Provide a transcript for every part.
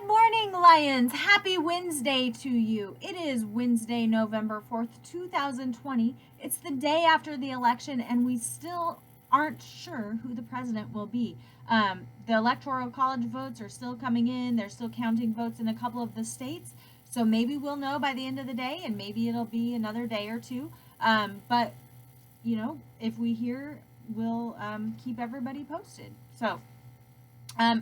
Good morning, Lions. Happy Wednesday to you. It is Wednesday, November 4th, 2020. It's the day after the election, and we still aren't sure who the president will be. The Electoral College votes are still coming in. They're still counting votes in a couple of the states. So maybe we'll know by the end of the day, and maybe it'll be another day or two. But, if we hear, we'll keep everybody posted. So,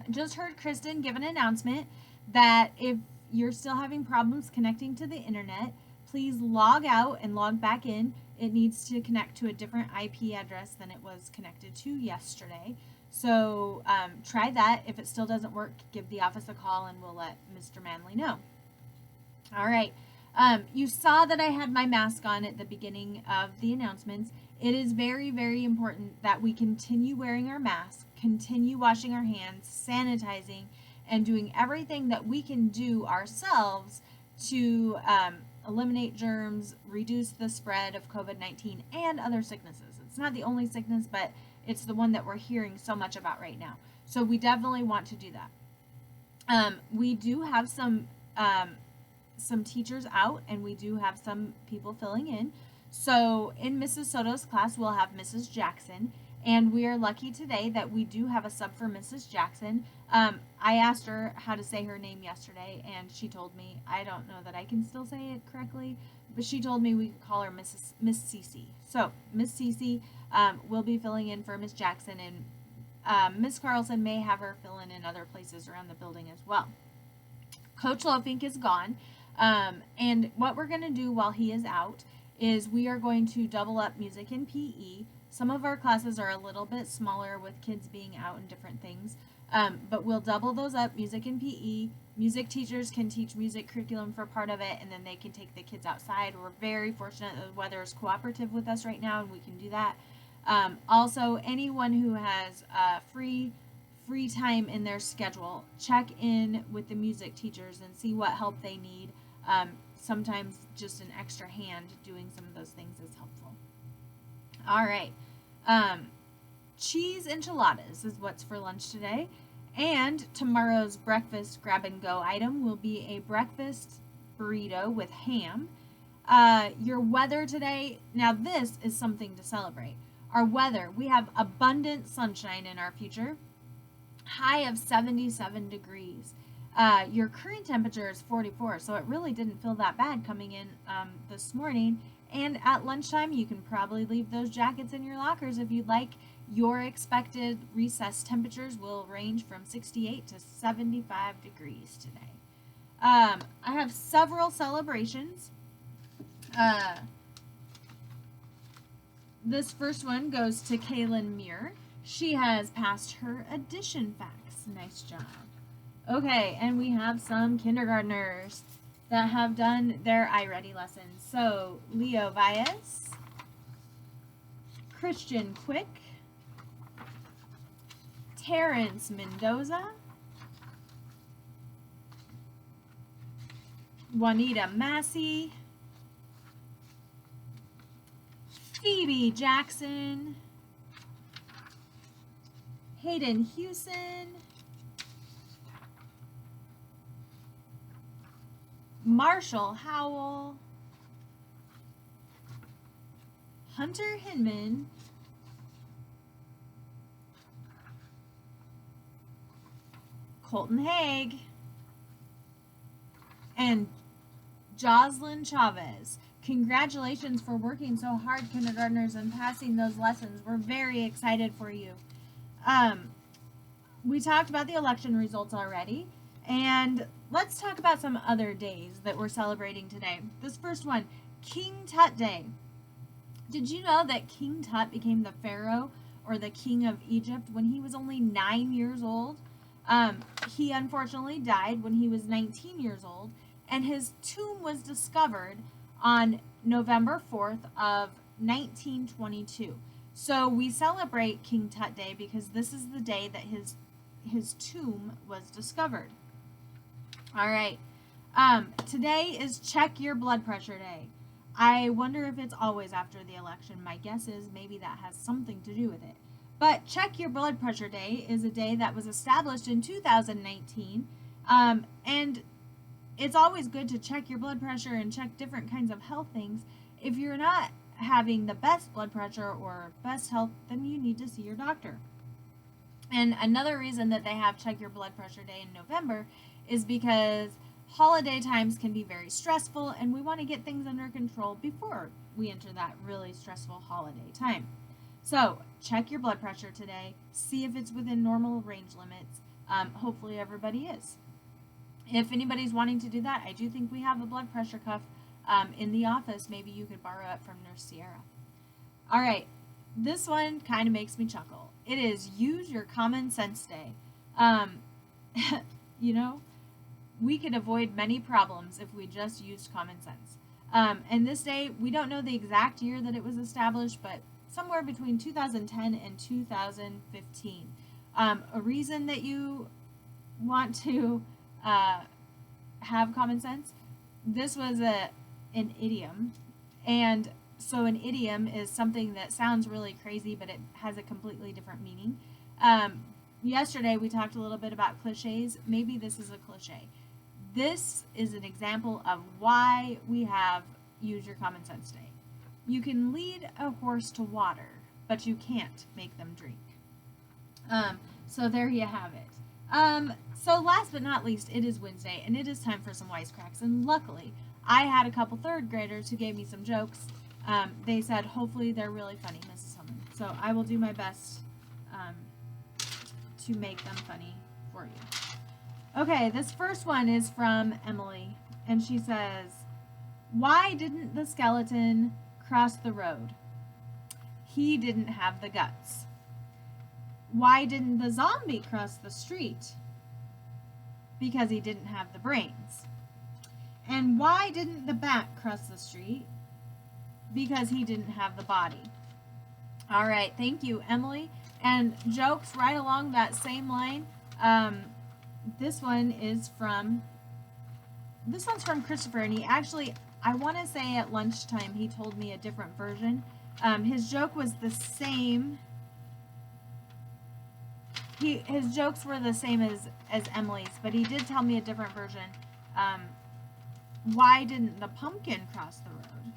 just heard Kristen give an announcement that if you're still having problems connecting to the internet, please log out and log back in. It needs to connect to a different IP address than it was connected to yesterday. So try that. If it still doesn't work, give the office a call and we'll let Mr. Manley know. All right. You saw that I had my mask on at the beginning of the announcements. It is very, very important that we continue wearing our masks, continue washing our hands, sanitizing, and doing everything that we can do ourselves to eliminate germs, reduce the spread of COVID-19 and other sicknesses. It's not the only sickness, but it's the one that we're hearing so much about right now. So we definitely want to do that. We do have some teachers out, and we do have some people filling in. So in Mrs. Soto's class, we'll have Mrs. Jackson, and we are lucky today that we do have a sub for Mrs. Jackson. I asked her how to say her name yesterday, and she told me, I don't know that I can still say it correctly, but she told me we could call her Miss Cece. So Miss Cece will be filling in for Miss Jackson, and Miss Carlson may have her fill in other places around the building as well. Coach Lofink is gone, and what we're going to do while he is out is we are going to double up music and PE. Some of our classes are a little bit smaller with kids being out and different things, but we'll double those up, music and PE. Music teachers can teach music curriculum for part of it, and then they can take the kids outside. We're very fortunate that the weather is cooperative with us right now, and we can do that. Also, anyone who has free time in their schedule, check in with the music teachers and see what help they need. Sometimes just an extra hand doing some of those things is helpful. All right. Cheese enchiladas is what's for lunch today. And tomorrow's breakfast grab and go item will be a breakfast burrito with ham. Your weather today, now this is something to celebrate. Our weather, we have abundant sunshine in our future. High of 77 degrees. Your current temperature is 44, so it really didn't feel that bad coming in this morning. And at lunchtime, you can probably leave those jackets in your lockers if you'd like. Your expected recess temperatures will range from 68 to 75 degrees today. I have several celebrations. This first one goes to Kaylin Muir. She has passed her addition facts. Nice job. Okay, and we have some kindergartners that have done their iReady lessons. So, Leo Valles, Christian Quick, Terrence Mendoza, Juanita Massey, Phoebe Jackson, Hayden Hewson, Marshall Howell, Hunter Hinman, Colton Haig, and Jocelyn Chavez. Congratulations for working so hard, kindergartners, and passing those lessons. We're very excited for you. We talked about the election results already, and let's talk about some other days that we're celebrating today. This first one, King Tut Day. Did you know that King Tut became the pharaoh or the king of Egypt when he was only 9 years old? He unfortunately died when he was 19 years old, and his tomb was discovered on November 4th of 1922. So we celebrate King Tut Day because this is the day that his tomb was discovered. All right. Today is Check Your Blood Pressure Day. I wonder if it's always after the election. My guess is maybe that has something to do with it. But Check Your Blood Pressure Day is a day that was established in 2019 And it's always good to check your blood pressure and check different kinds of health things. If you're not having the best blood pressure or best health, then you need to see your doctor. And another reason that they have Check Your Blood Pressure Day in November is because holiday times can be very stressful, and we want to get things under control before we enter that really stressful holiday time. So, check your blood pressure today, see if it's within normal range limits. Hopefully, everybody is. If anybody's wanting to do that, I do think we have a blood pressure cuff in the office. Maybe you could borrow it from Nurse Sierra. All right, this one kind of makes me chuckle. It is Use Your Common Sense Day. You know, we could avoid many problems if we just used common sense. And this day, we don't know the exact year that it was established, but somewhere between 2010 and 2015. A reason that you want to have common sense, this was an idiom, and so an idiom is something that sounds really crazy, but it has a completely different meaning. Yesterday we talked a little bit about cliches. Maybe this is a cliche. This is an example of why we have Use Your Common Sense Day. You can lead a horse to water, but you can't make them drink. So there you have it. So last but not least, it is Wednesday, and it is time for some wisecracks. And luckily, I had a couple third graders who gave me some jokes. They said, hopefully they're really funny, Mrs. Hillman. So I will do my best to make them funny for you. Okay, this first one is from Emily, and she says, why didn't the skeleton cross the road? He didn't have the guts. Why didn't the zombie cross the street? Because he didn't have the brains. And why didn't the bat cross the street? Because he didn't have the body. All right, thank you, Emily. And jokes right along that same line. This one's from Christopher, and he actually, I want to say at lunchtime, he told me a different version. His joke was the same. His jokes were the same as Emily's, but he did tell me a different version. Why didn't the pumpkin cross the road?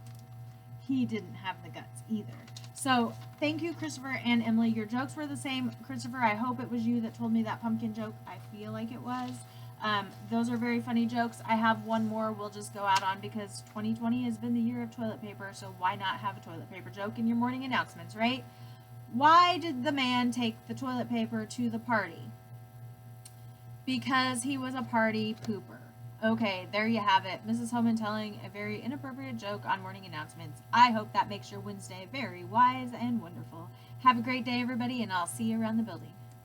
He didn't have the guts either. So thank you, Christopher and Emily. Your jokes were the same. Christopher, I hope it was you that told me that pumpkin joke. I feel like it was. Those are very funny jokes. I have one more we'll just go out on because 2020 has been the year of toilet paper, so why not have a toilet paper joke in your morning announcements, right? Why did the man take the toilet paper to the party? Because he was a party pooper. Okay, there you have it. Mrs. Homan telling a very inappropriate joke on morning announcements. I hope that makes your Wednesday very wise and wonderful. Have a great day, everybody, and I'll see you around the building.